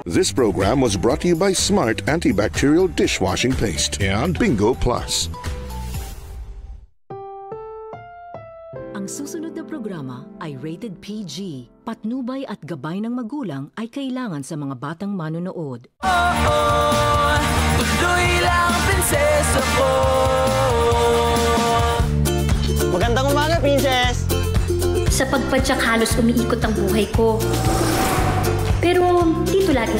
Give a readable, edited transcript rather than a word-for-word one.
This program was brought to you by Smart Antibacterial Dishwashing Paste and Bingo Plus. Ang susunod na programa ay rated PG. Patnubay at gabay ng magulang ay kailangan sa mga batang manonood. Tuloy lang prinseso ko. Magandang umaga, Princess! Sa pagpadyak halos umiikot ang buhay ko. Pero dito lagi